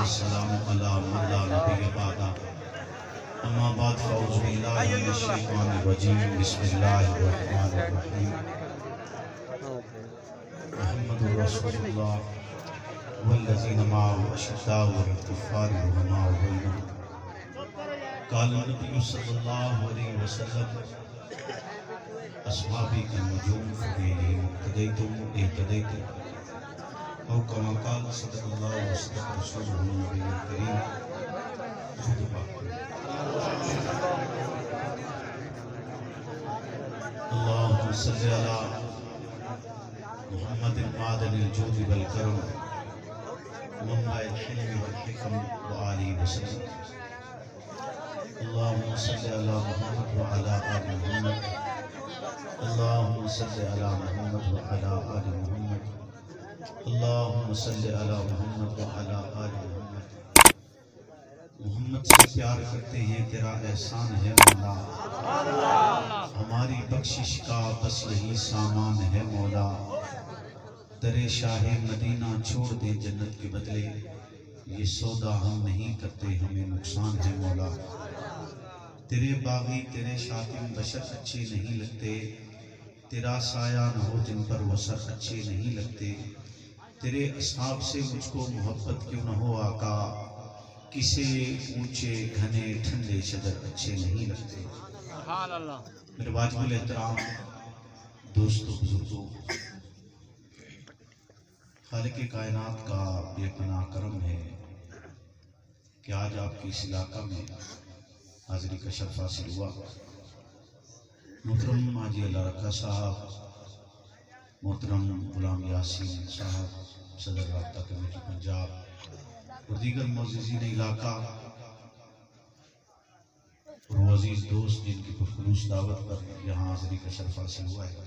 والسلام علی من لا نبی بعدہ اما بعد فاعوذ باللہ من الشیطان الرجیم بسم اللہ الرحمن الرحیم محمد رسول اللہ والذین معه اشداء علی الکفار رحماء بینہم قال النبی صلی اللہ علیہ وسلم اصحابی النجوم فبیہم اقتدیتم اہتدیتم او کما قال صدق اللہ وصدق رسولہ النبی الکریم اللہم صلی علی محمد معدن الجود والکرم منبع الحلم والحکم وآلہ وسلم اللہم صلی علی محمد وعلا آل محمد اللہم صلی علی محمد وعلا آل محمد اللہم صلی علی محمد وعلا آل محمد محمد سے پیار کرتے ہیں تیرا احسان ہے مولا ہماری بخشش کا بس یہی سامان ہے مولا در شاہ مدینہ چھوڑ دے جنت کے بدلے یہ سودا ہم نہیں کرتے ہمیں نقصان ہے مولا تیرے باغی تیرے شاطم بشر اچھے نہیں لگتے تیرا سایہ نہ ہو جن پر وہ سر اچھے نہیں لگتے تیرے اصحاب سے مجھ کو محبت کیوں نہ ہو آقا کسے اونچے گھنے ٹھنڈے شجر اچھے نہیں لگتے میرے واجب الاحترام دوستو بزرگو خالق کائنات کا بے پناہ کرم ہے کہ آج آپ کی اس علاقہ میں حاضری کا شرف حاصل ہوا محترم حاجی اللہ رکھا صاحب محترم غلام یاسین صاحب صدر رابطہ کمیٹی پنجاب اور دیگر معززین علاقہ اور وہ عزیز دوست جن کی پرخلوص دعوت پر یہاں حاضری کا شرف حاصل ہوا ہے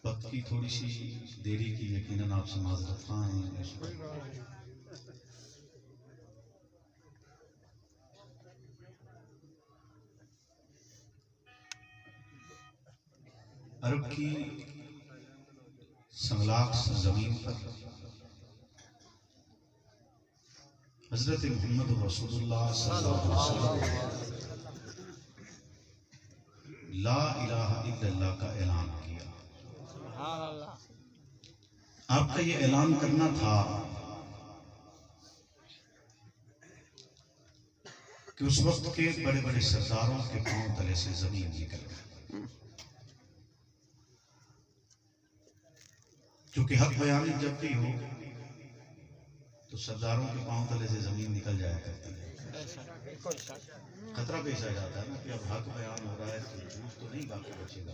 وقت کی تھوڑی سی دیری کی یقیناً آپ سے معذرت خواہ ہیں عرب کی سنگلاخ زمین پر حضرت محمد رسول اللہ صلی اللہ علیہ وسلم لا الہ الا اللہ کا اعلان کیا آپ کا یہ اعلان کرنا تھا کہ اس وقت کے بڑے بڑے سرداروں کے پاؤں تلے سے زمین نکل گئی کیونکہ حق بیانی جب بھی ہو تو سرداروں کے پاؤں تلے سے زمین نکل جایا کرتی ہے خطرہ پیش آ جاتا ہے نا کہ اب حق بیان ہو رہا ہے تو جھوٹ تو نہیں باقی بچے گا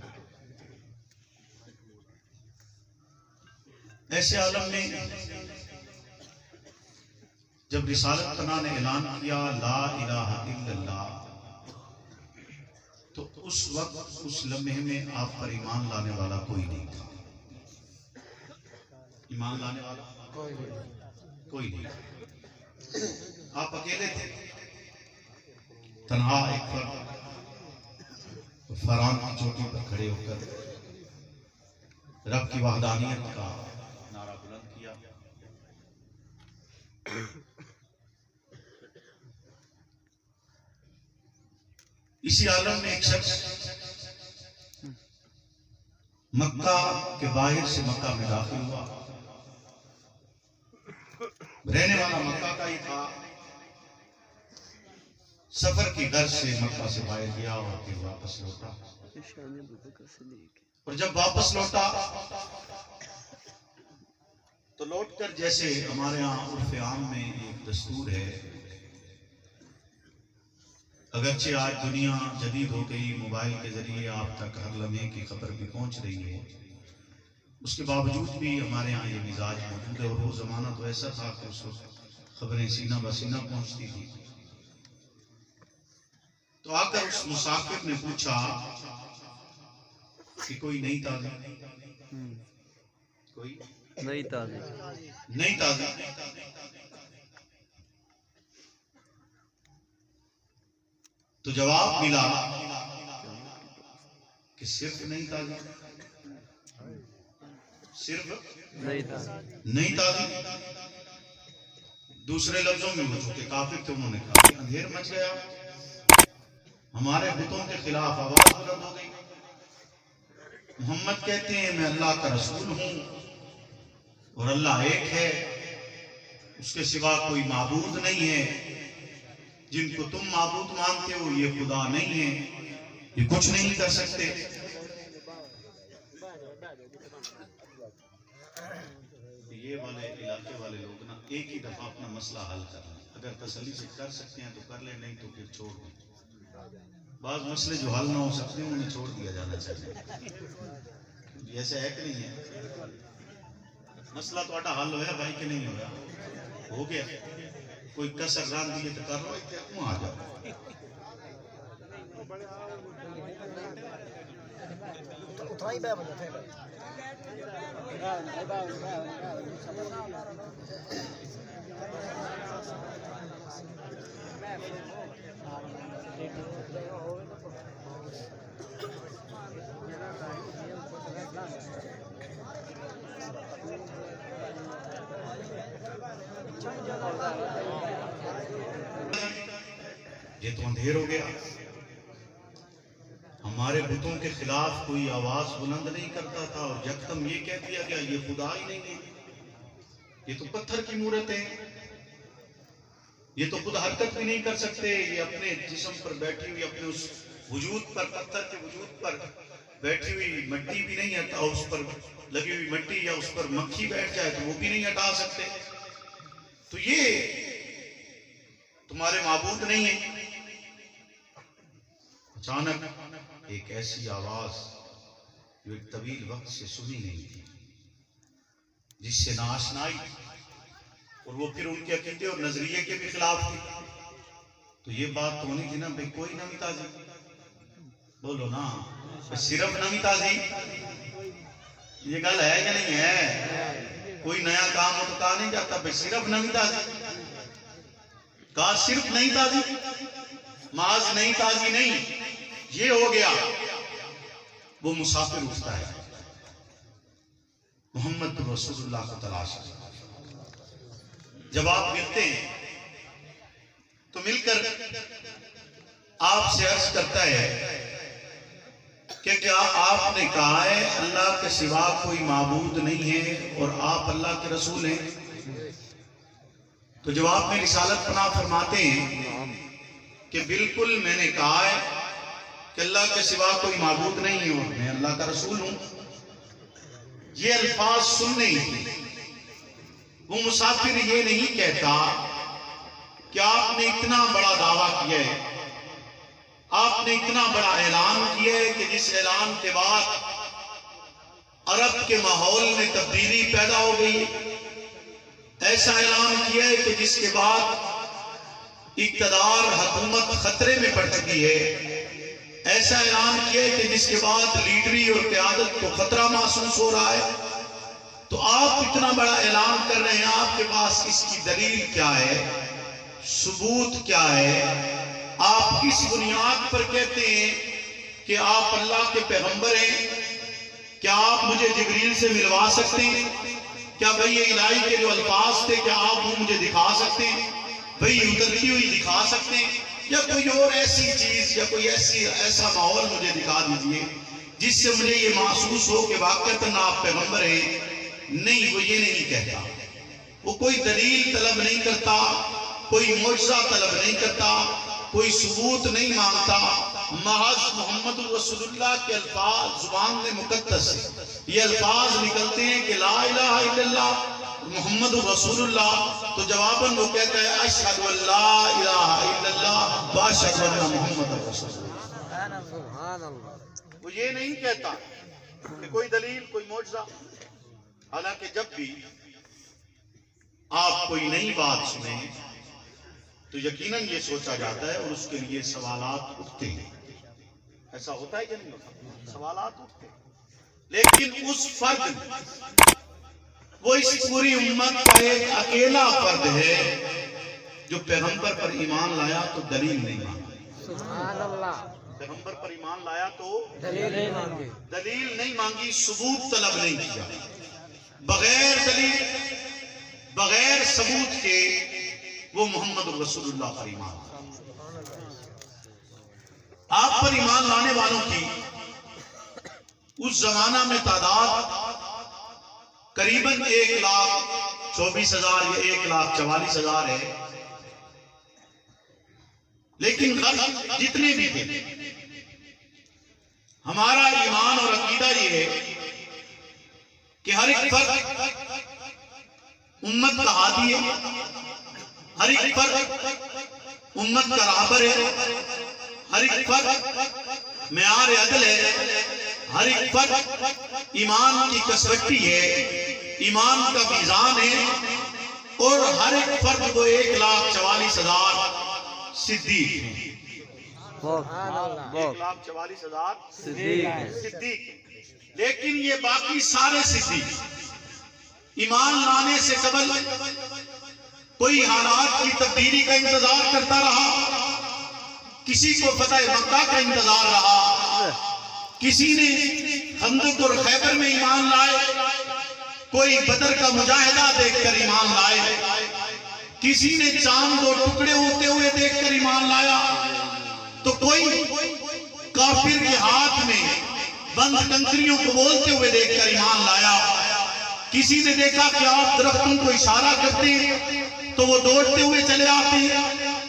ایسے عالم میں جب رسالت پناہ نے اعلان کیا لا الہ الا اللہ تو اس وقت اس لمحے میں آپ پر ایمان لانے والا کوئی نہیں تھا ایمان لانے والا کوئی نہیں آپ اکیلے تھے تنہا ایک فران کی چوٹی پر کھڑے ہو کر رب کی وحدانیت کا نعرہ بلند کیا اسی عالم میں ایک شخص مکہ کے باہر سے مکہ میں داخل ہوا رہنے والا مکہ کا ہی تھا سفر کی غرض سے مکہ سے باہر گیا اور پھر واپس لوٹا اور جب واپس لوٹا تو لوٹ کر جیسے ہمارے ہاں عرف عام میں ایک دستور ہے اگرچہ آج دنیا جدید ہو گئی موبائل کے ذریعے آپ تک ہر لمحے کی خبر بھی پہنچ رہی ہے اس کے باوجود بھی ہمارے ہاں یہ مزاج موجود ہے اور وہ زمانہ تو ایسا تھا کہ اس وقت خبریں سینہ بسینہ پہنچتی تھی تو آ کر اس مسافر نے پوچھا کہ کوئی نئی تازی کوئی نئی تازی تو جواب ملا کہ صرف نہیں تازی صرف نہیں تازی. دوسرے لفظوں میں وہ چونکہ کافر تھے انہوں نے کہا کہ اندھیر مچ گیا, ہمارے بتوں کے خلاف آواز بلند ہو گئی. محمد کہتے ہیں میں اللہ کا رسول ہوں اور اللہ ایک ہے, اس کے سوا کوئی معبود نہیں ہے. جن کو تم معبود مانتے ہو یہ خدا نہیں ہے, یہ کچھ نہیں کر سکتے. یہ والے علاقے والے لوگ نا ایک ہی دفعہ اپنا مسئلہ حل کر لیں, اگر تسلی سے کر سکتے ہیں تو کر لیں, نہیں تو پھر چھوڑ دیں. بعض مسئلے جو حل نہ ہو سکتے ہیں انہیں چھوڑ دیا جانا چاہیے. ایسے ہے کہ نہیں ہے؟ مسئلہ تو حل ہوا بھائی کہ نہیں ہوا؟ ہو گیا. کوئی کسر ران دیے تو کر لو, کیوں آ جاؤ. یہ تو اندھیر ہو گیا. ہمارے بتوں کے خلاف کوئی آواز بلند نہیں کرتا تھا اور یکدم یہ کہہ دیا گیا یہ خدا ہی نہیں ہے, یہ تو پتھر کی مورت ہے, یہ تو خود حرکت بھی نہیں کر سکتے, یہ اپنے جسم پر بیٹھی ہوئی اپنے اس وجود پر, پتھر کے وجود پر بیٹھی ہوئی مٹی بھی نہیں ہٹا, اس پر لگی ہوئی مٹی یا اس پر مکھی بیٹھ جائے تو وہ بھی نہیں ہٹا سکتے. تو یہ تمہارے معبود نہیں ہے. اچانک ایک ایسی آواز جو ایک طویل وقت سے سنی نہیں تھی, جس سے ناآشنائی اور وہ پھر ان کے عقیدے اور نظریے کے بھی خلاف تھی. تو یہ بات تو ہونی تھی نا بھائی کوئی نوی تازی, بولو نا صرف نوی تازی. یہ گل ہے یا نہیں ہے؟ کوئی نیا کام ہو تو کہا نہیں جاتا بھائی صرف نوی تازی. کہا صرف نئی تازی, معاذ نئی تازی نہیں. یہ ہو گیا وہ مسافر اٹھتا ہے, محمد رسول اللہ کو تلاش کرتا. جب آپ ملتے ہیں تو مل کر آپ سے عرض کرتا ہے کہ کیا آپ نے کہا ہے اللہ کے سوا کوئی معبود نہیں ہے اور آپ اللہ کے رسول ہیں؟ تو جواب میں رسالت پناہ فرماتے ہیں کہ بالکل میں نے کہا ہے کہ اللہ کے سوا کوئی معبود نہیں ہے اور میں اللہ کا رسول ہوں. یہ الفاظ سننے ہی وہ مسافر یہ نہیں کہتا کہ آپ نے اتنا بڑا دعویٰ کیا ہے, آپ نے اتنا بڑا اعلان کیا ہے کہ جس اعلان کے بعد عرب کے ماحول میں تبدیلی پیدا ہو گئی. ایسا اعلان کیا ہے کہ جس کے بعد اقتدار حکومت خطرے میں پڑ چکی ہے. ایسا اعلان کیا ہے کہ جس کے بعد لیڈری اور قیادت کو خطرہ محسوس ہو رہا ہے. تو آپ اتنا بڑا اعلان کر رہے ہیں, آپ کے پاس اس کی دلیل کیا ہے, ثبوت کیا ہے؟ آپ کس بنیاد پر کہتے ہیں کہ آپ اللہ کے پیغمبر ہیں؟ کیا آپ مجھے جبریل سے ملوا سکتے ہیں؟ کیا بھئی یہ الہی کے جو الفاظ تھے کیا آپ وہ مجھے دکھا سکتے ہیں؟ بھئی اترتی ہوئی دکھا سکتے ہیں, یا کوئی اور ایسی چیز یا کوئی ایسا ماحول مجھے دکھا دیجئے جس سے مجھے یہ محسوس ہو کہ واقعتاً آپ پیغمبر ہیں؟ نہیں, وہ یہ نہیں کہتا. وہ کوئی دلیل طلب نہیں کرتا, کوئی معجزہ طلب نہیں کرتا, کوئی ثبوت نہیں مانگتا. محض محمد رسول اللہ کے الفاظ زبان میں مقدس سے یہ الفاظ نکلتے ہیں کہ لا الہ الا اللہ محمد رسول اللہ, تو جواباً وہ کہتا ہے اشہد ان لا الہ الا اللہ واشہد ان محمد رسول اللہ. وہ یہ نہیں کہتا کہ کوئی دلیل کوئی معجزہ. حالانکہ جب بھی آپ کوئی نئی بات سنیں تو یقیناً یہ سوچا جاتا ہے اور اس کے لیے سوالات اٹھتے ہیں. ایسا ہوتا ہے کہ نہیں ہوتا؟ سوالات اٹھتے ہیں. لیکن اس فرد وہ اس پوری امت کا ایک اکیلا فرد ہے جو پیغمبر پر ایمان لایا تو دلیل نہیں مانگی. سبحان اللہ. پیغمبر پر ایمان لایا تو دلیل نہیں مانگی, ثبوت طلب نہیں کیا. بغیر دلیل بغیر ثبوت کے وہ محمد رسول اللہ پر ایمان آپ پر ایمان لانے والوں کی اس زمانہ میں تعداد قریباً 1,24,000 یا 1,44,000 ہے، لیکن غرض جتنے بھی تھے، ہمارا ایمان اور عقیدہ یہ ہے کہ ہر ایک فرد امت کا ہادی ہے، ہر ایک فرد امت کا راہبر ہے، ہر ایک فرد معیار عدل ہے، ہر ایک فرد ایمان کی کسوٹی ہے، ایمان کا میزان ہے، اور ہر ایک فرد کو 1,44,000 صدیق ہیں، 1,44,000 صدیق ہیں۔ لیکن یہ باقی سارے صدیق ایمان لانے سے قبل کوئی حالات کی تبدیلی کا انتظار کرتا رہا، کسی کو فتح مکہ کا انتظار رہا، کسی نے خندق اور خیبر میں ایمان لائے، کوئی بدر کا مجاہدہ دیکھ کر ایمان لائے، کسی نے چاند دو ٹکڑے ہوتے ہوئے دیکھ کر ایمان لایا، تو کوئی کافر کے ہاتھ میں بند کنکریوں کو بولتے ہوئے دیکھ کر ایمان لایا، کسی نے دیکھا کہ آپ درختوں کو اشارہ کرتے ہیں تو وہ دوڑتے ہوئے چلے آتے ہیں،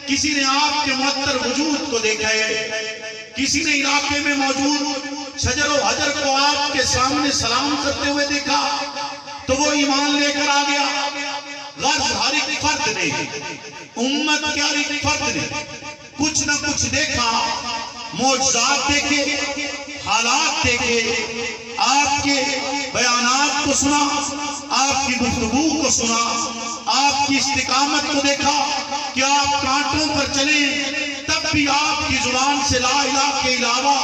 کسی نے آپ کے معطر وجود کو دیکھا ہے، کسی نے علاقے میں موجود شجر و حجر کو آپ کے سامنے سلام کرتے ہوئے دیکھا تو وہ ایمان لے کر آ گیا۔ غرض ہر ایک فرد نے، امت کے ہر ایک فرد نے کچھ نہ کچھ دیکھا، معجزات دیکھے، حالات دیکھے، آپ کے بیانات کو سنا، آپ کی گفتگو کو سنا، آپ کی استقامت کو دیکھا کہ آپ کانٹوں پر چلیں تب بھی آپ کی زبان سے لا الہ کے علاوہ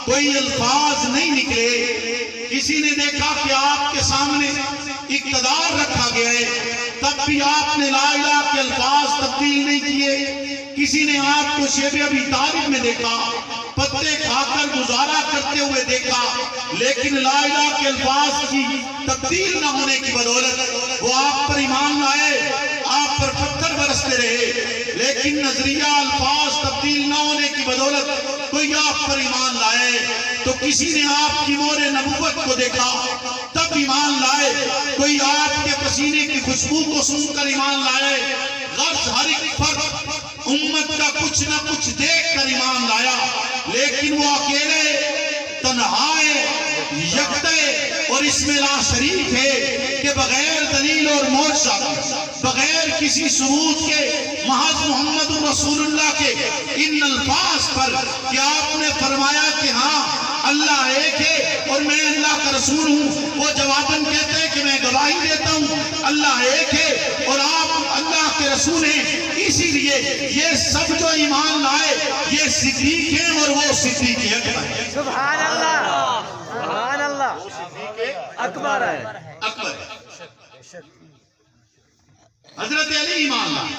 کوئی الفاظ نہیں نکلے، کسی نے دیکھا کہ آپ کے سامنے اقتدار رکھا گیا ہے تب بھی آپ نے لا الہ کے الفاظ تبدیل نہیں کیے، کسی نے آپ کو شیب ابی طالب میں دیکھا، پتے کھا کر گزارا کرتے ہوئے دیکھا، لیکن لا الہ کے الفاظ کی تبدیل نہ ہونے کی بدولت وہ آپ پر ایمان لائے، آپ پر پتھر برستے رہے، لیکن نظریہ الفاظ تبدیل نہ ہونے کی بدولت کوئی آپ پر ایمان لائے، تو کسی نے آپ کی مہر نبوت کو دیکھا تب ایمان لائے، کوئی آپ کے پسینے کی خوشبو کو سن کر ایمان لائے۔ غرض ہر ایک فرد امت کا کچھ نہ کچھ دیکھ کر ایمان لایا، لیکن وہ اکیلے، تنہا یکتے اور اس میں لا شریک ہے کہ بغیر دلیل اور معجزہ، بغیر کسی ثبوت کے، محض محمد رسول اللہ کے ان الفاظ پر کہ آپ نے فرمایا کہ ہاں اللہ ایک ہے اور میں اللہ کا رسول ہوں، وہ جواباً کہتے ہیں کہ میں گواہی دیتا ہوں اللہ ایک ہے اور آپ اللہ کے رسول ہیں، اسی لیے یہ سب جو ایمان لائے یہ صدیق ہیں اور وہ صدیق اکبر ہے۔ سبحان اللہ، سبحان اللہ، وہ صدیق اکبر ہے، اکبر ہے۔ حضرت علی ایمان لائے،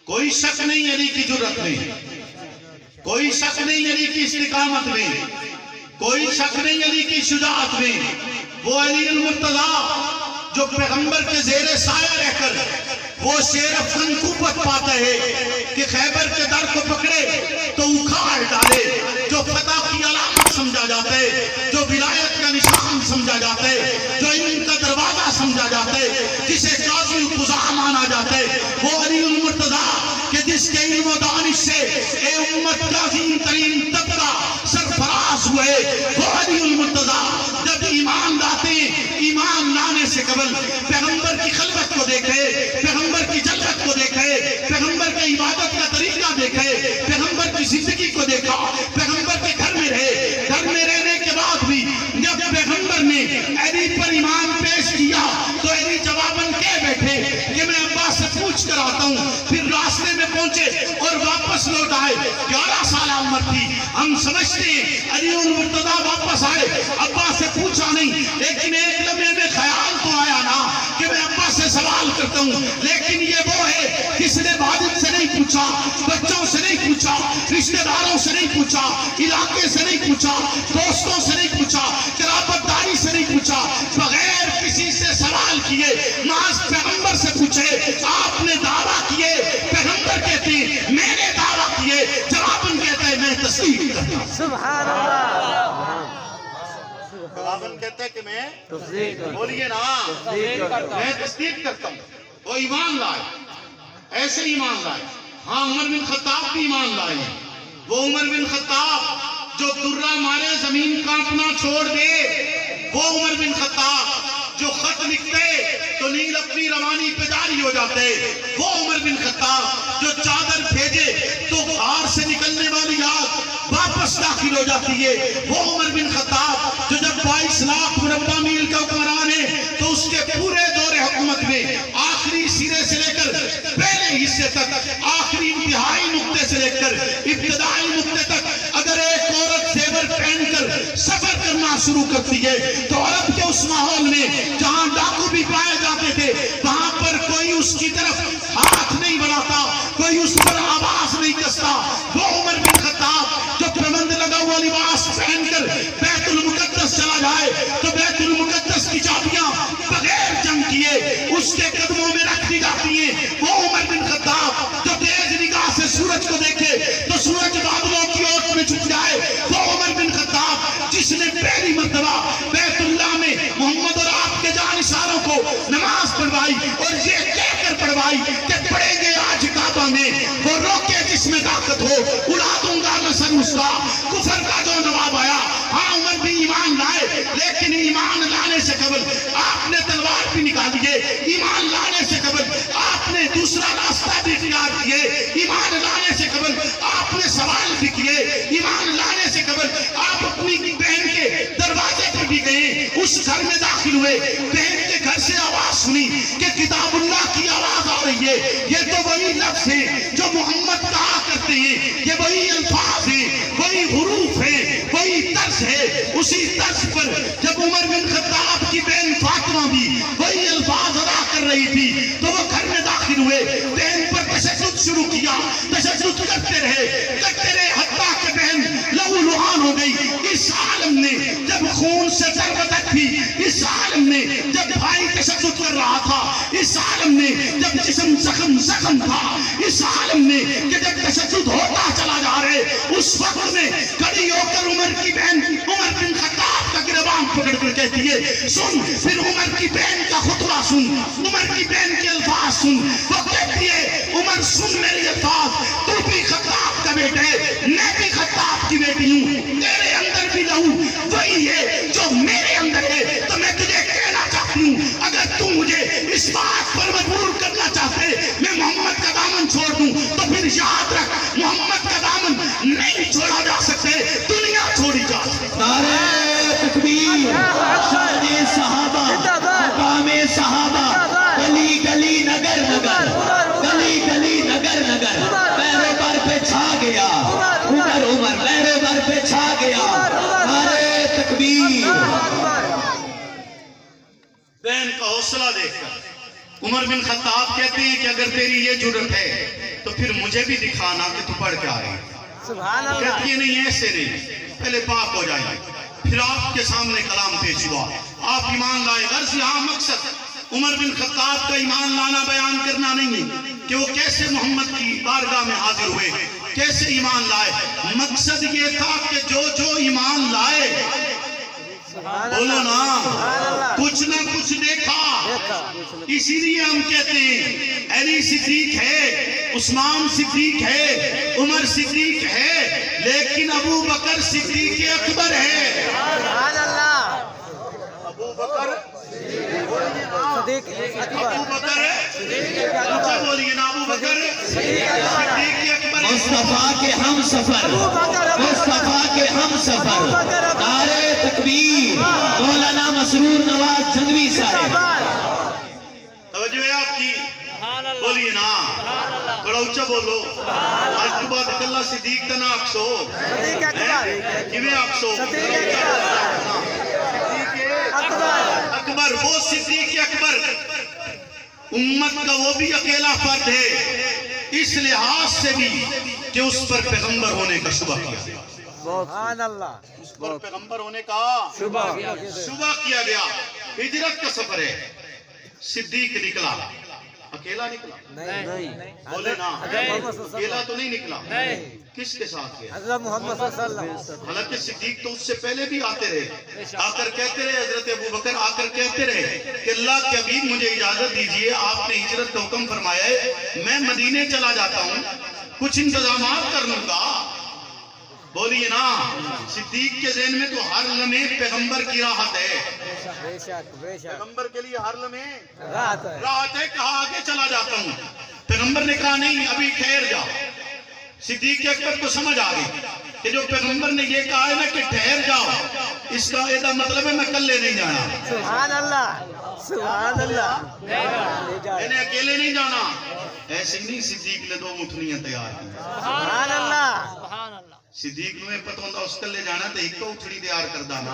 کوئی شک نہیں علی کی جرت میں، کوئی شک نہیں علی کی استقامت میں، کوئی شک نہیں علی کی شجاعت میں، وہ علی المرتضیٰ جو پیغمبر کے زیر سایہ رہ کر وہ شیر افغان قوت پاتا ہے کہ خیبر کے در کو پکڑے تو اکھاڑ ڈالے، جو فتح کی علامت سمجھا جاتا ہے، جو ولایت کا نشان سمجھا جاتا ہے، جو علم کا دروازہ سمجھا جاتا ہے، جسے قاضی القضاء مانا جاتا ہے، وہ علی المرتضیٰ کہ جس کے علم و دانش سے اے امت کا عظیم ترین طبقہ سرفراز ہوئے، وہ علی المرتضیٰ جب ایمان لاتے ہیں، ایمان لانے سے قبل پیغمبر کی خلوت کو دیکھے، پیغمبر کی جلوت کو دیکھے، پیغمبر کی عبادت کا طریقہ دیکھے، پیغمبر کی زندگی کو دیکھا، پیغمبر کے گھر میں رہے، گھر میں رہنے کے بعد بھی جب پیغمبر نے علی پر ایمان پیش کیا تو علی جواباً کہہ بیٹھے کہ میں عباس سے پوچھ کر آتا ہوں، پھر راستے میں پہنچے اور واپس لوٹ آئے، 11 سالہ عمر تھی، ہم سمجھتے ہیں علی المرتضیٰ واپس آئے، عباس سے پوچھا نہیں، لیکن ایک لمحے میں خیال تو آیا نا کہ میں عباس سے سوال کرتا ہوں، لیکن یہ وہ ہے کس نے والد سے نہیں پوچھا، بچوں سے نہیں پوچھا، رشتہ داروں سے نہیں پوچھا، علاقے سے نہیں پوچھا، دوستوں سے نہیں پوچھا، قرابت داری سے نہیں پوچھا، بغیر کسی سے سبحان اللہ خداوند کہتا ہے کہ میں تصدیق بولیے نا میں تصدیق کرتا ہوں. وہ ایمان لائے, ایسے ایمان لائے. ہاں عمر بن خطاب بھی ایمان لائے ہیں. وہ عمر بن خطاب جو درہ مارے زمین کانپنا چھوڑ دے, وہ عمر بن خطاب جو خط لکھتے تو نیل اپنی روانی پہ جاری ہو جاتے, وہ عمر بن خطاب جو چادر بھیجے تو غار سے نکلنے والی آگ واپس داخل ہو جاتی ہے, وہ عمر بن خطاب جو جب 22 لاکھ مربع میل کا حکمران ہے تو اس کے پورے دور حکومت میں آخری سرے سے لے کر پہلے حصے تک, آخری انتہائی نقطے سے لے کر ابتدائی نقطے تک اگر ایک عورت زیور پہن کر سفر کرنا شروع کرتی ہے تو عرب کے اس ماحول میں جہاں ڈاکو بھی پائے جاتے تھے وہاں پر کوئی اس کی طرف ہاتھ نہیں بڑھاتا, کوئی اس پر آواز نہیں کستا. وہ عمر بن خطاب جو پرمند لگا ہوا لباس پہن کر بیت المقدس چلا جائے تو بیت المقدس کی چابیاں بغیر جنگ کیے اس کے قدموں میں رکھ دی جاتی ہیں. وہ عمر بن خطاب جو تیز نگاہ سے سورج کو دیکھے تو سورج بادلوں کی اوٹ میں چھپ جائے. وہ عمر بن خطاب جس نے پہلی مرتبہ بیت اللہ میں محمد اور آپ کے جانشینوں کو نماز پڑھوائی اور یہ کہہ کر پڑھوائی کہ پڑھیں گے آج کعبہ میں, وہ روکے جس میں طاقت ہو اڑا دوں گا نسل اس کا. کفر کا جو نواب آیا, ہاں عمر بھی ایمان لائے لیکن ایمان لانے سے قبل آپ نے تلوار بھی نکالی ہے. ایمان لانے سے قبل آپ نے دوسرا راستہ بھی اختیار کیے. ایمان لانے سے قبل آپ نے سوال بھی کیے. ایمان لانے سے قبل آپ اپنی بہن کے دروازے پر بھی گئے, اس گھر میں داخل ہوئے, بہن کے گھر سے آواز سنی کہ کتاب اللہ کی آواز آ رہی ہے. یہ تو وہی لفظ ہیں جو محمد کہا کرتے ہیں, یہ وہی الفاظ ہیں, وہی حروف ہیں, وہی طرز ہے. اسی طرز پر جب عمر بن خطاب کی بہن فاطمہ بھی وہی الفاظ ادا کر رہی تھی تو وہ گھر میں داخل ہوئے, بہن پر تشدد شروع کیا, تشدد کرتے رہے حتیٰ کہ بہن لہو لہان ہو گئی. اس عالم نے جب خون سے ضربت تھی, اس عالم نے جب بھائی تشدد کر رہا تھا, اس عالم نے جب جسم زخم تھا, اس عالم نے کہ جب تشدد ہوتا چلا جا رہے, اس وقت میں کھڑی ہو کر عمر کی بہن عمر بن خطاب کا گریبان پکڑ کر کہتی ہے سن, پھر عمر کی بہن کا خطبہ سن, عمر کی بہن کے الفاظ سن. وہ کہتی ہے عمر سن میری الفاظ, تو بھی خطاب کا بیٹا ہے, میں بھی خطاب کی بیٹی ہوں, تیرے اندر بھی لہو وہی ہے جو میرے اندر ہے. تو میں تجھے کہنا چاہتی ہوں اگر تو مجھے اس بات پر مجبور کرنا چاہتے میں محمد کا دامن چھوڑ دوں تو پھر یاد رکھ محمد کا دامن نہیں چھوڑا جا سکتے, دنیا چھوڑی جا سکتی. نعرہ تکبیر, شان صحابہ, مقام صحابہ, گلی گلی نگر نگر, گلی گلی نگر نگر, پیروں پر پہ چھا گیا عمر, عمر پیروں پر پہ چھا گیا. نعرہ تکبیر. بہن کا حوصلہ دیکھ کر عمر بن خطاب کہتے ہیں کہ اگر تیری یہ جرت ہے تو پھر مجھے بھی دکھانا کہ تو پڑھ کے آئے. سبحان اللہ. کہتی ہے نہیں ایسے نہیں, پہلے پاک ہو جائے. پھر آپ کے سامنے کلام پیش ہوا, آپ ایمان لائے. غرض یہاں مقصد عمر بن خطاب کا ایمان لانا بیان کرنا نہیں ہے کہ وہ کیسے محمد کی بارگاہ میں حاضر ہوئے, کیسے ایمان لائے. مقصد یہ تھا کہ جو ایمان لائے بولو نا کچھ نہ کچھ دیکھا. اسی لیے ہم کہتے ہیں علی صدیق ہے, عثمان صدیق ہے, عمر صدیق ہے, لیکن ابو بکر صدیق اکبر ہے. سبحان اللہ. ابو بکر صدیق اکبر. ابو بکر اچھا بولیے نا, ابو بکر صدیق اکبر. مصطفیٰ کے ہم سفر, مصطفیٰ کے ہم سفر. نعرہ تکبیر. مولانا مسرور نواز جھنگوی صاحب. توجہ ہے آپ کی, بولیے نا, بڑا اونچا بولو. آج تو بعد اللہ صدیق تنا اکسو صدیق اکبر. کیویں اکسو اکبر, وہ صدیق اکبر امت کا وہ بھی اکیلا فرد ہے اس لحاظ سے بھی کہ اس پر پیغمبر ہونے کا شبہ کیا. سبحان اللہ. اس پر پیغمبر ہونے کا شبہ کیا گیا. ہجرت کا سفر ہے, صدیق نکلا, اکیلا نکلا, نہیں. بولے نا, اکیلا تو نہیں نکلا. کس کے ساتھ گیا؟ حضرت محمد صلی اللہ علیہ وسلم. حالانکہ صدیق تو اس سے پہلے بھی آتے رہے، آ کر کہتے رہے، حضرت ابوبکر آ کر کہتے رہے کہ اللہ کے حبیب مجھے اجازت دیجئے، آپ نے ہجرت کا حکم فرمایا ہے، میں مدینے چلا جاتا ہوں، کچھ انتظامات کر لوں گا. بولیے نا، صدیق کے ذہن میں تو ہر لمحے پیغمبر کی راحت ہے. بے شک بے شک پیغمبر کے لیے ہر لمحے راحت ہے. راحت ہے. کہا آگے چلا جاتا ہوں. پیغمبر نے کہا نہیں، ابھی ٹھہر جا. صدیق اکبر کو سمجھ آ گئی کہ جو پیغمبر نے یہ کہا ہے نا کہ ٹھہر جاؤ، اس کا یہ مطلب ہے میں کلے نہیں جانا، سبحان اللہ سبحان اللہ. میں نے اکیلے نہیں جانا. ایسے نہیں صدیق نے 2 مٹھنیاں تیار کی. سبحان اللہ. صدیق میں پتہ ہوتا اس کلے جانا تو ایک تو اٹھڑی تیار کردہ نا.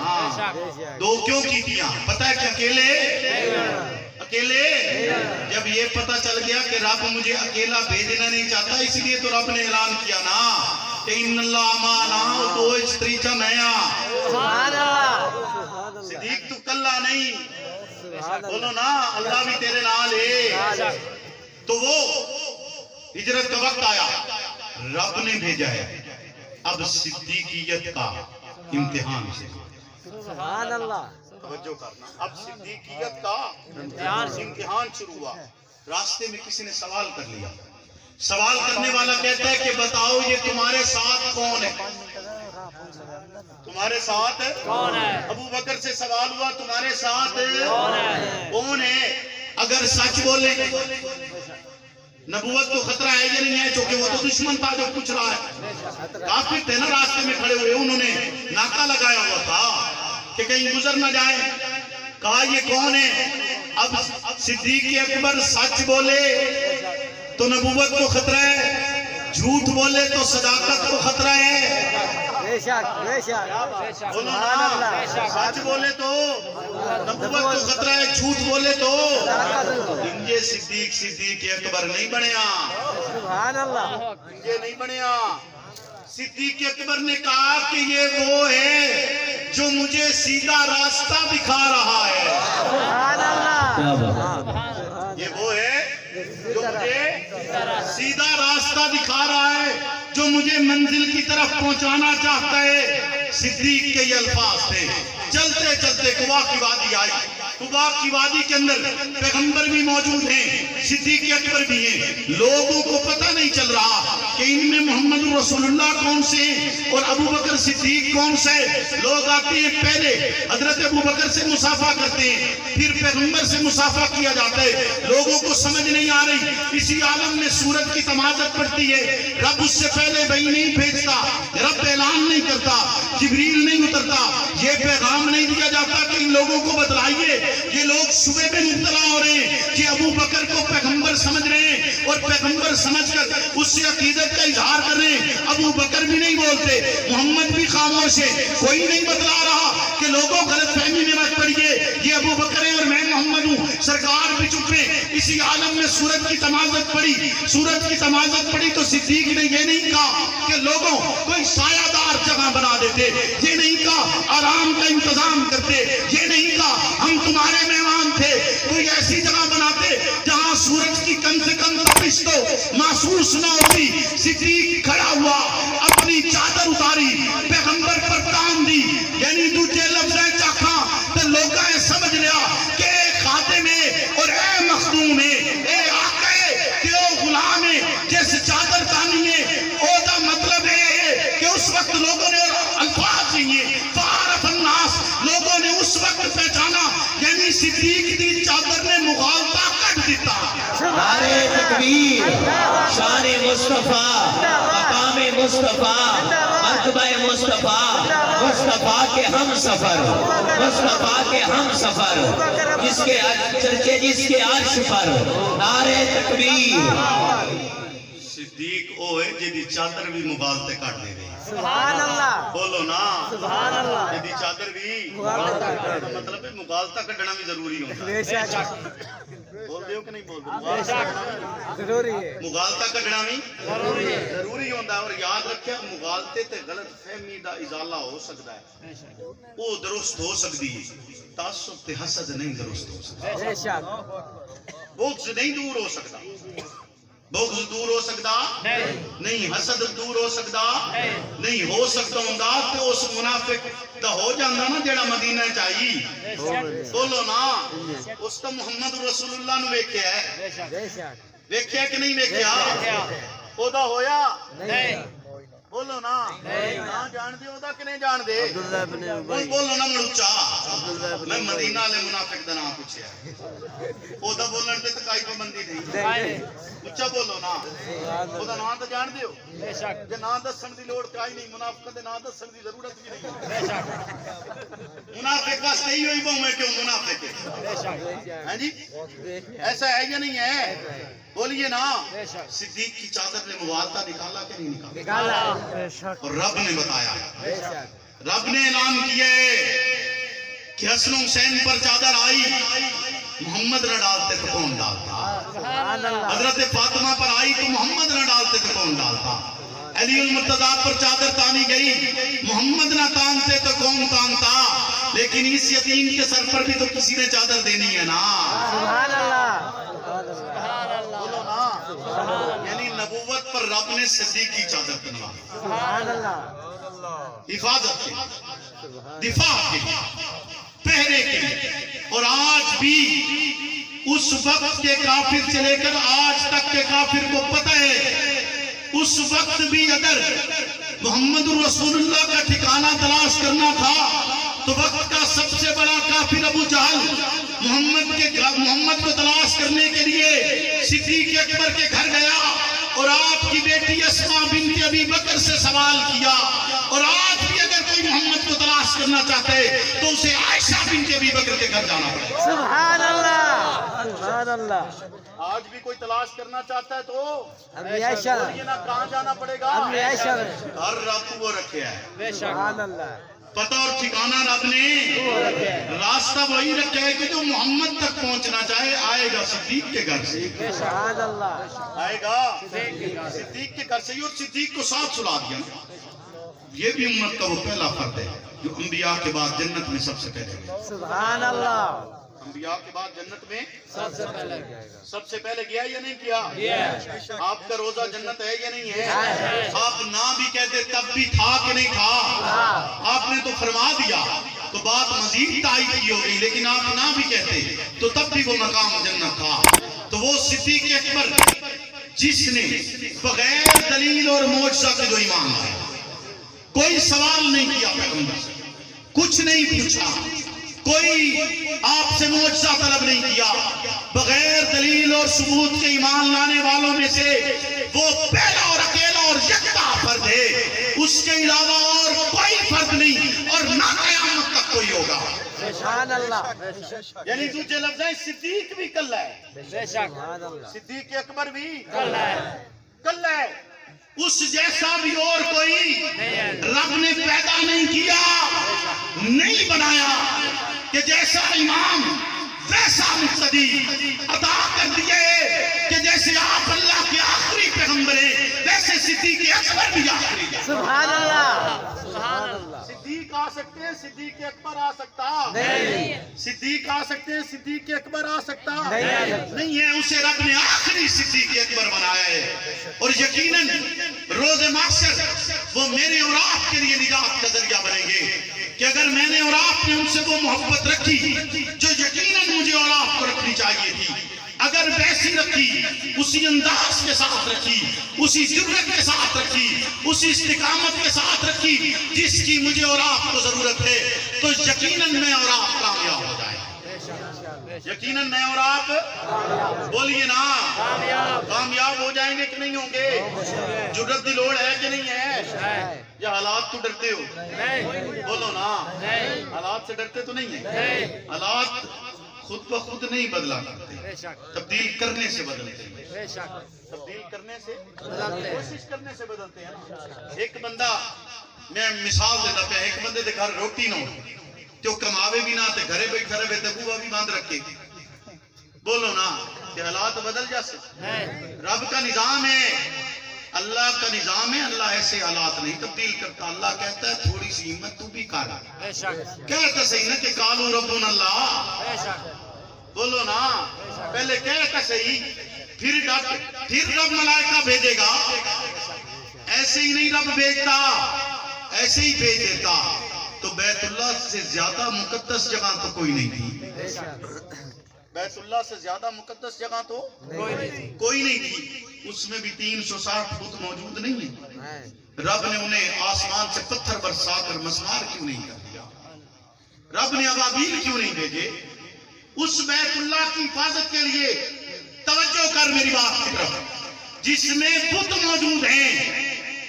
بے شک 2 کیوں کیتیاں؟ پتہ ہے کہ اکیلے جب یہ پتہ چل گیا کہ رب مجھے اکیلا بھیجنا نہیں چاہتا، اس لیے تو رب نے اعلان کیا نا کہ ان اللہ معنا، 2 استری چا میں آ. سبحان اللہ سبحان اللہ صدیق تو کلا نہیں، سبحان بولو اللہ. نا اللہ بھی تیرے نال ہے. تو وہ ہجرت کا وقت آیا، رب نے بھیجا ہے. اب صدیقیت کا امتحان سے سبحان اللہ. توجہ کرنا، اب صدیقیت کا امتحان شروع ہوا. راستے میں کسی نے سوال کر لیا. سوال کرنے والا کہتا ہے کہ بتاؤ یہ تمہارے ساتھ کون ہے؟ تمہارے ساتھ کون ہے؟ ابو بکر سے سوال ہوا تمہارے ساتھ کون ہے؟ اگر سچ بولے نبوت کو خطرہ ہے یا نہیں ہے، چونکہ وہ تو دشمن تھا جو پوچھ رہا ہے. کافر تھے نا راستے میں کھڑے ہوئے، انہوں نے ناکا لگایا ہوا تھا کہ کہیں گزر نہ جائے. کہا یہ کون ہے؟ اب صدیق اکبر سچ بولے تو نبوت کو خطرہ ہے، جھوٹ بولے تو صداقت کو خطرہ ہے. بے شک بے شک بولو سبحان نا، اللہ. سچ بولے تو نبوت کو خطرہ ہے، جھوٹ بولے تو یہ صدیق اکبر نہیں بنیا. سبحان اللہ. یہ نہیں بنیا. صدیق اکبر نے کہا کہ یہ وہ ہے جو مجھے سیدھا راستہ دکھا رہا ہے. سبحان اللہ. یہ وہ ہے جو مجھے سیدھا راستہ دکھا رہا ہے، جو مجھے منزل کی طرف پہنچانا چاہتا ہے. صدیق کے یہ الفاظ تھے. چلتے چلتے قبا کی وادی آئی. قبا کی وادی کے اندر پیغمبر بھی موجود ہیں، صدیق اکبر بھی ہیں. لوگوں کو پتہ نہیں چل رہا کہ ان میں محمد رسول اللہ کون سے ہیں اور ابو بکر صدیق کون سے. لوگ آتے ہیں، پہلے حضرت ابو بکر سے مصافحہ کرتے ہیں، پھر پیغمبر سے مصافحہ کیا جاتا ہے. لوگوں کو سمجھ نہیں آ رہی. اسی عالم میں سورج کی تمازت پڑتی ہے. رب اس سے پہلے وحی نہیں بھیجتا، رب اعلان نہیں کرتا، جبریل نہیں اترتا، یہ پیغام نہیں دیا جاتا کہ ان لوگوں کو بتلائیے. یہ لوگ شبے میں مبتلا ہو رہے ہیں کہ ابو بکر کو پیغمبر سمجھ رہے ہیں اور پیغمبر سمجھ کر اس سے عقیدت کا اظہار کر رہے ہیں. ابو بکر بھی نہیں بولتے، محمد بھی خاموش ہے، کوئی نہیں بتلا رہا کہ لوگوں غلط فہمی میں مت پڑیے، یہ ابو بکر ہے اور میں محمد ہوں. سرکار بھی چپ رہے. اسی عالم میں سورج کی تمازت پڑی. سورج کی تمازت پڑی تو صدیق نے یہ نہیں کہا کہ لوگوں کوئی سایہ دار جگہ بنا دیتے، یہ نہیں کہا آرام کا انتظام کرتے، یہ نہیں کہا ہم تمہارے مہمان تھے، کوئی ایسی جگہ بناتے جہاں سورج کی کم سے کم تپش تو محسوس نہ ہوتی. صدیق کھڑا ہوا، اپنی چادر اتاری، پیغمبر پر تان دی، یعنی دوجے لفظیں چاکھا تو لوگاں سمجھ لیا کہ اے خاتم ہے اور اے مخدوم ہے، اے آقا ہے کہ او غلام ہے. جیسے چادر تانی ہے او دا مطلب ہے کہ اس وقت لوگوں نے الفاظ یہ فعرف الناس، لوگوں نے اس وقت پہچانا، یعنی صدیق دی چادر نے مغالطہ کٹ دیتا. نعرہ تکبیر، شان مصطفیٰ، مقام مصطفیٰ، مرتبہ مصطفیٰ، مصطفیٰ کے ہم سفر، مصطفیٰ کے ہم سفر، جس کے چرچے جس کے عرش پر. نعرہ تکبیر. صدیق او ہے جدی چادر بھی مغالطے کٹ دے رہی. سبحان اللہ. بولو نا، سبحان اللہ. جدی چادر بھی مطلب ہے مغالطہ کٹنا بھی ضروری ہوتا ہے. بے شک بول دے ہو کہ نہیں بول دے؟ ضروری ہے. مغالطہ کٹنا بھی ضروری ہوتا ہے. اور یاد رکھیا مغالطے تے غلط فہمی دا ازالہ ہو سکتا ہے، وہ درست ہو سکتی ہے. تعصب تے حسد نہیں درست ہو سکتا، بے شک بغض نہیں دور ہو سکتا. بغض دور ہو سکتا نہیں، حسد دور ہو سکتا نہیں، ہو سکتا ہوں گا تو اس منافق دا ہو جانا نا جڑا مدینہ چاہیے، بولو نا، اس کا محمد رسول اللہ نے ویکھیا ہے، ویکھیا کہ نہیں ویکھیا؟ او دا ہویا بولو نا، جان دے او دا کہ نہیں جان دے؟ بولو نا مڑوچا، میں مدینہ لے منافق دا نام پوچھیا، او دا بولن تے کوئی پابندی نہیں، اچھا بولو نا، او دا نام تے جان دیو، جے نام دسن دی لوڑ کائی نہیں، منافق دے نام دسن دی ضرورت بھی نہیں، منافق واسطے ہی ہوئی بہوں میں کیوں منافق ہے، ہاں جی ایسا ہے یا نہیں ہے؟ بولیے نا، صدیق کی چادر نے موالتہ نکالا کہ نہیں نکالا؟ اور رب نے بتایا، رب نے اعلان کیا کہ حسن حسین پر چادر آئی، محمد نہ ڈالتے تو کون ڈالتا؟ حضرت فاطمہ پر آئی تو محمد نہ ڈالتے تو کون ڈالتا؟ علی المرتضیٰ پر چادر تانی گئی، محمد نہ تانتے تو کون تانتا؟ لیکن اس یتیم کے سر پر بھی تو کسی نے چادر دینی ہے نا، سبحان اللہ، بولو نا، یعنی نبوت پر رب نے صدیق کی چادر تنوا، سبحان اللہ، حفاظت کے لیے، دفاع کے لیے، پہرے کے لیے، اور آج بھی اس وقت کے کافر سے لے کر آج تک کے کافر کو پتہ ہے، اس وقت بھی اگر محمد رسول اللہ کا ٹھکانہ تلاش کرنا تھا تو وقت کا سب سے بڑا کافر ابو جہل محمد کو تلاش کرنے کے لیے صدیق اکبر کے گھر گیا اور آپ کی بیٹی اسماء بنت ابی بکر سے سوال کیا، اور آج بھی اگر کوئی محمد کو تلاش کرنا چاہتے تو اسے عائشہ بنت ابی بکر کے گھر جانا پڑے گا، سبحان اللہ، سبحان اللہ، آج بھی کوئی تلاش کرنا چاہتا ہے تو امی عائشہ، یہ نہ کہاں جانا پڑے گا، امی عائشہ، ہر رات وہ رکھے ہے، سبحان اللہ، پتہ اور ٹھکانہ رب نے، راستہ وہی رکھا ہے کہ جو محمد تک پہنچنا چاہے آئے گا صدیق کے گھر سے، سبحان اللہ، آئے گا صدیق کے گھر سے ہی، اور صدیق کو ساتھ سلا دیا، یہ بھی امت کا وہ پہلا فرد ہے جو انبیاء کے بعد جنت میں سب سے پہلے گیا، سبحان اللہ، انبیاء کے بعد جنت میں سب سے پہلے سب سے پہلے گیا یا نہیں کیا؟ آپ کا روزہ جنت ہے یا نہیں ہے؟ آپ نہ بھی کہتے تب بھی تھا کہ نہیں تھا؟ آپ نے تو فرما دیا تو بات مزید تائید کی ہو گئی، لیکن آپ نہ بھی کہتے تو تب بھی وہ مقام جنت تھا۔ تو وہ صدیق اکبر جس نے بغیر دلیل اور معجزہ کے جو ایمان لایا، کوئی سوال نہیں کیا پیغمبر سے، کچھ نہیں پوچھا، کوئی آپ سے معجزہ طلب نہیں کیا، بغیر دلیل اور ثبوت کے ایمان لانے والوں میں سے وہ پہلا اور اکیلا اور یکتا فرد ہے، اس کے علاوہ اور کوئی فرد نہیں، اور نہ قیامت تک کوئی ہوگا۔ سبحان اللہ، یعنی دوسرے لفظ ہے صدیق بھی کلہ ہے، بے شک، سبحان اللہ، صدیق اکبر بھی کلہ ہے، کلہ ہے، اس جیسا بھی اور کوئی رب نے پیدا نہیں کیا، نہیں بنایا، کہ جیسا امام ویسا مقتدی عطا کر دیے، کہ جیسے آپ اللہ کے آخری پیغمبر ہیں ویسے صدیق اکبر بھی آخری ہے۔ سبحان اللہ، سبحان اللہ، صدیق آ سکتے ہیں، صدیق اکبر آ سکتا نہیں، صدیق آ سکتے ہیں، صدیق اکبر آ سکتا نہیں ہے، اسے رب نے آخری صدیق اکبر بنایا ہے، اور یقیناً روز محشر وہ میرے اور آپ کے لیے نجات کا ذریعہ بنیں گے، کہ اگر میں نے اور آپ نے ان سے وہ محبت رکھی جو یقیناً مجھے اور آپ کو رکھنی چاہیے تھی، اگر ویسی رکھی، اسی انداز کے ساتھ رکھی، اسی جرأت کے ساتھ رکھی، اسی استقامت کے ساتھ رکھی جس کی مجھے اور آپ کو ضرورت ہے، تو یقیناً میں اور آپ کامیاب ہو جائیں، یقیناً میں اور آپ بولیے نا کامیاب ہو جائیں گے کہ نہیں ہوں گے؟ جرأت کی لوڑ ہے کہ نہیں ہے؟ یا حالات تو ڈرتے ہو؟ بولو نا، حالات سے ڈرتے تو نہیں ہیں؟ حالات خود بخود نہیں بدلا کرتے، تبدیل کرنے سے بدلتے ہیں، تبدیل کرنے سے، کوشش کرنے سے بدلتے ہیں۔ ایک بندہ، میں مثال دیتا پہ، ایک بندے دے گھر روٹی نہ ہو تو کماوے بھی نہ تے گھرے بیٹھ رہے تے بوا بھی باندھ رکھے، بولو نا کہ حالات بدل جاتے۔ رب کا نظام ہے، اللہ کا نظام ہے، اللہ ایسے حالات نہیں تبدیل کرتا، اللہ کہتا ہے تھوڑی سی ہمت تو بھی کر، کہتا صحیح نا کہ قالوا ربنا اللہ، بولو نا، پہلے کہتا صحیح پھر ڈٹ، پھر رب ملائکہ بھیجے گا. ایسے ہی نہیں رب بھیجتا، ایسے ہی بھیج دیتا. تو بیت اللہ سے زیادہ مقدس جگہ تو کوئی نہیں تھی. بیت اللہ سے زیادہ مقدس جگہ تو کوئی نہیں تھی. اس میں بھی 360 بت موجود نہیں ہیں. رب نے انہیں آسمان سے پتھر برسا کر مسمار کیوں نہیں کر دیا؟ رب نے ابابیل کیوں نہیں بھیجے؟ اس بیت اللہ کی حفاظت کے لیے. توجہ کر میری بات کی طرف. جس میں بت موجود ہیں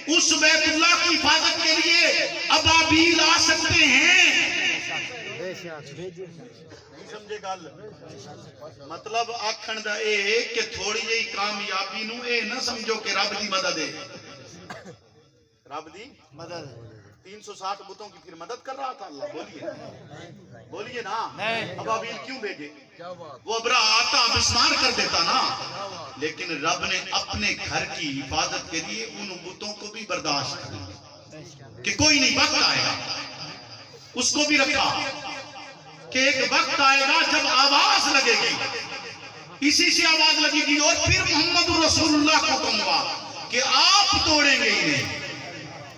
اس بیت اللہ کی حفاظت کے لیے ابابیل آ سکتے ہیں. سمجھے گل؟ مطلب آکھن دا اے کہ تھوڑی جی کامیابی نو اے نہ سمجھو کہ رب دی مدد ہے. رب دی مدد 360 بتوں کی پھر مدد کر رہا تھا اللہ. بولیے نا. ابابیل کیوں بھیجے؟ وہ ابرا آتا مسمار کر دیتا نا. لیکن رب نے اپنے گھر کی حفاظت کے لیے ان بتوں کو بھی برداشت کیا کہ کوئی نہیں، وقت آئے گا. اس کو بھی رکھا کہ ایک وقت آئے گا جب آواز لگے گی، اسی سے آواز لگے گی اور پھر محمد رسول اللہ کو کہوں گا کہ آپ توڑیں گے انہیں.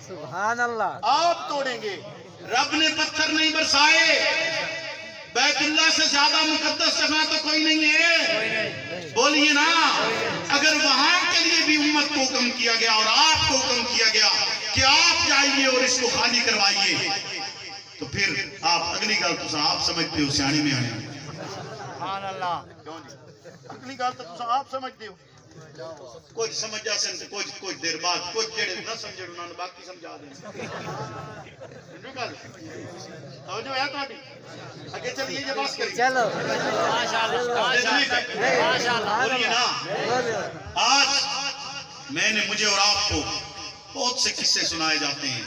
سبحان اللہ. آپ توڑیں گے. رب نے پتھر نہیں برسائے. بیت اللہ سے زیادہ مقدس جگہ تو کوئی نہیں ہے. بولیے نا. اگر وہاں کے لیے بھی امت کو حکم کیا گیا اور آپ کو حکم کیا گیا کہ آپ جائیے اور اس کو خالی کروائیے، تو پھر آپ اگلی گل تو آپ سمجھتے ہو سیانی میں آنے. سبحان اللہ. کیوں جی؟ اگلی گل تو آپ سمجھتے ہو. کچھ سمجھ جا سکتے، کچھ دیر بعد کچھ جڑے نہ سمجھے انہوں نے باقی سمجھا دیں. توجہ ہے تہاڈی؟ اگے چلیے یہ بات کریے. چلو ماشاءاللہ ماشاءاللہ. بولیے نا. آج میں نے مجھے اور آپ کو بہت سے قصے سنائے جاتے ہیں،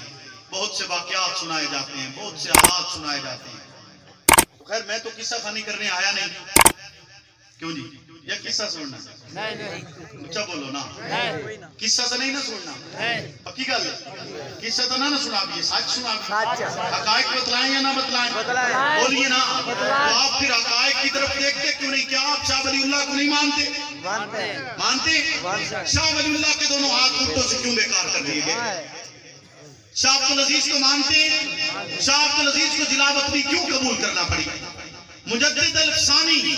بہت سے واقعات سنائے جاتے ہیں، بہت سے حالات سنائے جاتے ہیں. تو خیر میں تو قصہ خانی کرنے آیا نہیں. کیوں جی؟ یا قصہ سننا؟ اچھا بولو نا. قصہ تو نہیں نہ سننا. پکی گل ہے. قصہ تو نہ سنا بھی، سچ سنا بھی. حقائق بتلائیں یا نہ بتلائیں؟ بولیے نا. تو آپ پھر حقائق کی طرف دیکھتے کیوں نہیں؟ کیا آپ شاہ ولی اللہ کو نہیں مانتے؟ مانتے. شاہ ولی اللہ کے دونوں ہاتھ کتوں سے کیوں بیکار کر دیے گئے؟ شاہ عبد العزیز کو مانتے. شاہ عبد العزیز کو جلاوطنی کیوں قبول کرنا پڑی؟ مجدد الفسانی.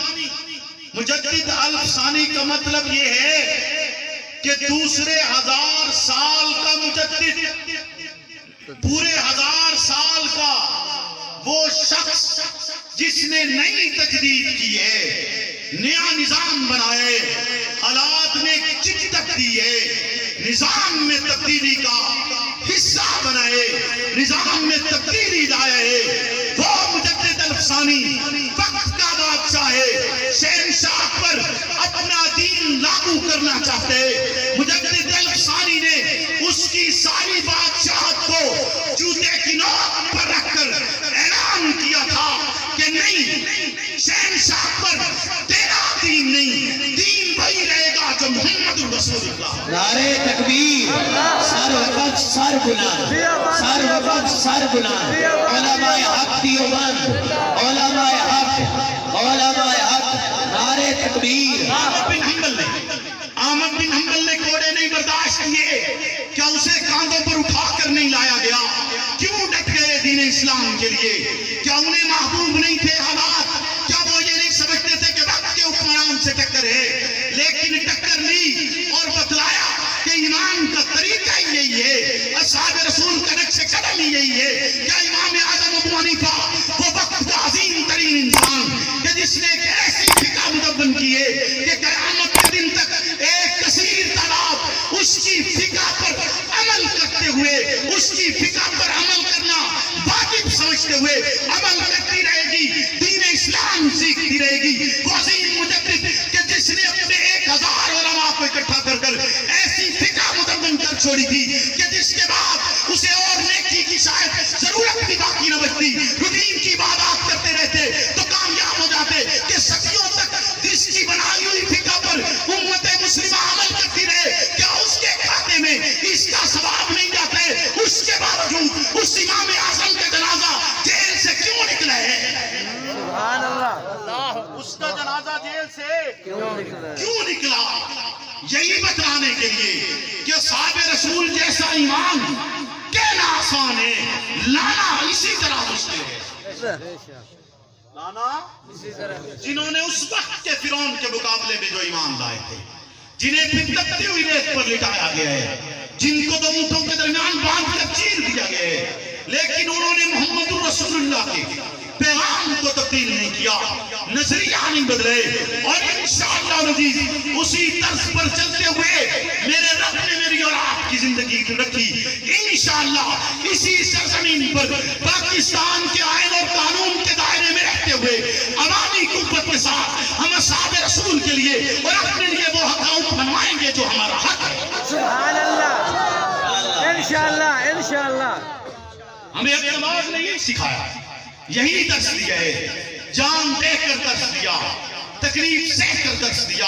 مجدد الفسانی کا مطلب یہ ہے کہ دوسرے 1000 سال کا مجدد، پورے 1000 سال کا وہ شخص جس نے نئی تجدید کی ہے، نیا نظام بنائے، حالات میں چٹک دی ہے، نظام میں تبدیلی کا حصہ بنائے، نظام میں تبدیلی لائے، وہ مجدد الفسانی وقت کا بادشاہ ہے. شہنشاہ پر اپنا دین لاگو کرنا چاہتے. مجدد الفسانی نے اس کی ساری بادشاہت کو جوتے کی نوک پر رکھ کر اعلان کیا تھا کہ نہیں، شہنشاہ پر تیرا دین نہیں، دین وہی رہے گا جو محمد رسول اللہ. نعرے تکبیر. سر وقف سر بلند، سر وقف سر بلند. علماء حق دیوبند، علماء حق، علماء حق. نعرے تکبیر. احمد بن حنبل نے کوڑے نہیں برداشت کیے. کیا اسے کاندھوں پر اٹھا کر نہیں لایا گیا؟ کیوں ڈٹ گئے دین اسلام کے لیے؟ کیا انہیں محبوب نہیں تھے حالات؟ کیا وہ یہ نہیں سمجھتے تھے کہ وقت کے حکمران سے ٹکر ہے؟ لیکن ٹکر لی اور بتلایا کہ ایمان کا طریقہ ہی یہی ہے، اصحاب رسول کا نقش قدم ہی یہی ہے. کیا امام اعظم ابو حنیفہ وہ وقت کا عظیم ترین انسان کہ جس نے ایک ایسی فقہ مدون کی ہے کہ قیامت کے دن تک ایک کثیر تعداد اس کی فقہ پر عمل کرتے ہوئے، اس کی فقہ پر عمل کرنا واجب سمجھتے ہوئے عمل کرتی رہے گی، دین اسلام سیکھتی رہے گی. وہ عظیم مجدد کہ جس نے اپنے 1000 علماء کو اکٹھا کر کر ایسی فقہ مدون کر چھوڑی تھی کہ جس کے بعد اسے اور نیکی کی شاید ضرورت بھی باقی نہ بچتی. روٹین کی عبادات کرتے رہتے تو کامیاب ہو جاتے کہ صدیوں تک جس کی بنائی ہوئی فقہ پر امت مسلمہ عمل کرتی رہے. کیا اس کے کھاتے میں اس کا ثواب نہیں جاتا ہے؟ اس کے باوجود اس امام اعظم کا جنازہ جیل سے کیوں نکلا ہے؟ سبحان اللہ. اس کا جنازہ جیل سے کیوں نکلا؟ یہی بتلانے کے لیے کہ صحابہ رسول جیسا ایمان کہنا آسان ہے، لانا اسی طرح مشکل ہے۔ لانا جنہوں نے اس وقت کے فرعون کے مقابلے میں جو ایمان لائے تھے، جنہیں پھر تکتی ہوئی ریت پر لٹایا گیا ہے، جن کو دو اونٹوں کے درمیان باندھ کر چیر دیا گیا ہے، لیکن انہوں نے محمد رسول اللہ کے پیغام کو تبدیل نہیں کیا، نظریہ نہیں بدلے، اور انشاءاللہ العزیز اسی طرز پر چلتے ہوئے میرے رب نے میری اور آپ کی زندگی رکھی۔ انشاءاللہ اسی سرزمین پر پاکستان کے آئین اور قانون کے دائرے میں رہتے ہوئے عوامی قوت کے ساتھ ہم اصحاب رسول کے لیے اور اپنے لیے وہ حقائق بنوائیں گے جو ہمارا حق ہے۔ سبحان اللہ، انشاءاللہ انشاءاللہ۔ ہمیں اپنے نماز نے یہی سکھایا، یہی درس دیا ہے، جان دے کر درس دیا، تکلیف سہ کر درس دیا،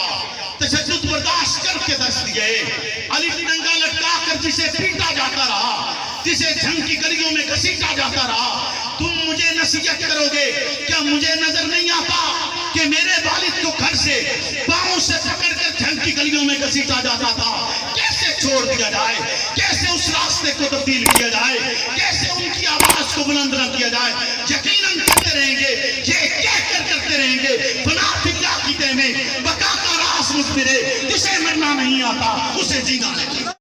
تشدد برداشت کر کے درس دیا ہے، الف ننگا لٹکا کر جسے پیٹا جاتا رہا، جسے جنگ کی گلیوں میں گھسیٹا جاتا رہا، تم مجھے نصیحت کرو گے، کیا مجھے نظر نہیں آتا کہ میرے والد کو گھر سے پاؤں سے پکڑ کر جنگ کی گلیوں میں گھسیٹا جاتا تھا؟ کیسے چھوڑ دیا جائے، کیسے اس راستے کو تبدیل کیا جائے، کیسے ان کی آواز کو بلند نہ کیا جائے؟ یقیناً کرتے رہیں گے، یہ کہہ کر کرتے رہیں گے، فنا فی اللہ کی تہ میں بقا کا راز مجھ پہ ہے، جسے مرنا نہیں آتا اسے جینا نہیں۔